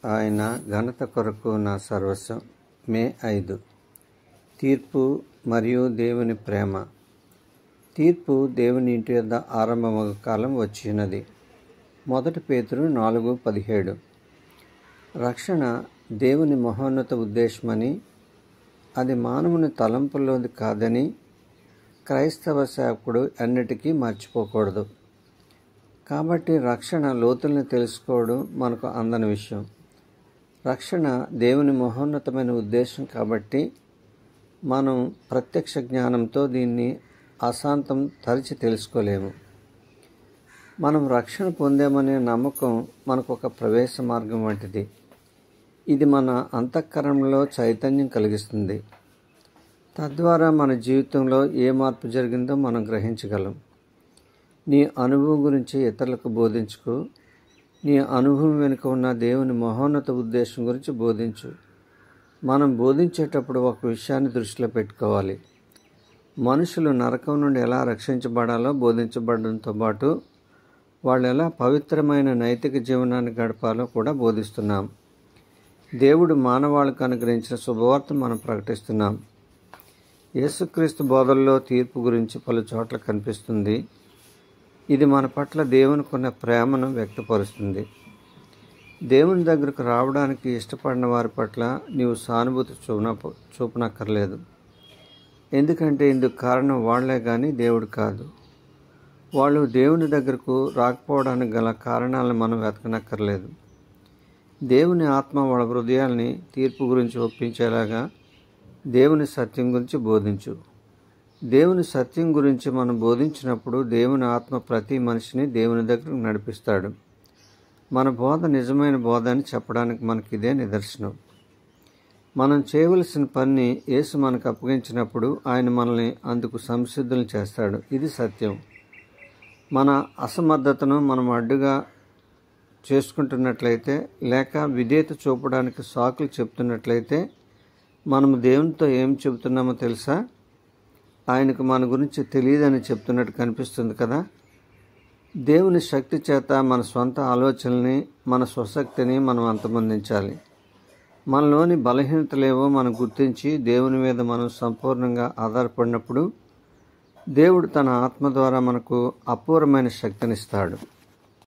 ఆయన ఘనత కొరకు నా సర్వస్వం. మే 5. తీర్పు మరియు దేవుని ప్రేమ. తీర్పు దేవుని ఇంటి యొద్ద ఆరంభమగు కాలం వచ్చినది. 1 పేతురు 4:17. రక్షణ దేవుని మహోన్నత ఉద్దేశమని, అది మానవుని తలంపుల్లోది కాదని క్రైస్తవ సేవకుడు ఎన్నటికీ మర్చిపోకూడదు. కాబట్టి రక్షణ లోతుల్ని తెలుసుకోవడం మనకు అందని విషయం. రక్షణ దేవుని మహోన్నతమైన ఉద్దేశం కాబట్టి మనం ప్రత్యక్ష జ్ఞానంతో దీన్ని అశాంతం తరిచి తెలుసుకోలేము. మనం రక్షణ పొందామనే నమ్మకం మనకు ఒక ప్రవేశ మార్గం వంటిది. ఇది మన అంతఃకరణలో చైతన్యం కలిగిస్తుంది. తద్వారా మన జీవితంలో ఏ మార్పు జరిగిందో మనం గ్రహించగలం. నీ అనుభవం గురించి ఇతరులకు బోధించుకు. నీ అనుభవం వెనుక ఉన్న దేవుని మహోన్నత ఉద్దేశం గురించి బోధించు. మనం బోధించేటప్పుడు ఒక విషయాన్ని దృష్టిలో పెట్టుకోవాలి. మనుషులు నరకం నుండి ఎలా రక్షించబడాలో బోధించబడడంతో పాటు వాళ్ళు ఎలా పవిత్రమైన నైతిక జీవనాన్ని గడపాలో కూడా బోధిస్తున్నాం. దేవుడు మానవాళికి అనుగ్రహించిన శుభవార్త మనం ప్రకటిస్తున్నాం. యేసుక్రీస్తు బోధల్లో తీర్పు గురించి పలు చోట్ల కనిపిస్తుంది. ఇది మన పట్ల దేవునికి ఉన్న ప్రేమను వ్యక్తపరుస్తుంది. దేవుని దగ్గరకు రావడానికి ఇష్టపడిన వారి పట్ల నీవు సానుభూతి చూపనక్కర్లేదు. ఎందుకంటే ఇందుకు కారణం వాళ్లే కానీ దేవుడు కాదు. వాళ్ళు దేవుని దగ్గరకు రాకపోవడానికి గల కారణాలను మనం వెతకనక్కర్లేదు. దేవుని ఆత్మ వాళ్ళ హృదయాల్ని తీర్పు గురించి ఒప్పించేలాగా దేవుని సత్యం గురించి బోధించు. దేవుని సత్యం గురించి మనం బోధించినప్పుడు దేవుని ఆత్మ ప్రతి మనిషిని దేవుని దగ్గరకు నడిపిస్తాడు. మన బోధ నిజమైన బోధ అని చెప్పడానికి మనకి ఇదే నిదర్శనం. మనం చేయవలసిన పని యేసు మనకు అప్పగించినప్పుడు ఆయన మనల్ని అందుకు సంసిద్ధులు చేస్తాడు. ఇది సత్యం. మన అసమర్థతను మనం అడ్డుగా చేసుకుంటున్నట్లయితే, లేక విధేయత చూపడానికి సాకులు చెప్తున్నట్లయితే మనము దేవునితో ఏం చెబుతున్నామో తెలుసా? ఆయనకు మన గురించి తెలియదని చెప్తున్నట్టు కనిపిస్తుంది కదా. దేవుని శక్తి చేత మన సొంత ఆలోచనల్ని, మన స్వశక్తిని మనం అంతమొందించాలి. మనలోని బలహీనతలేవో మనం గుర్తించి దేవుని మీద మనం సంపూర్ణంగా ఆధారపడినప్పుడు దేవుడు తన ఆత్మ ద్వారా మనకు అపూర్వమైన శక్తినిస్తాడు.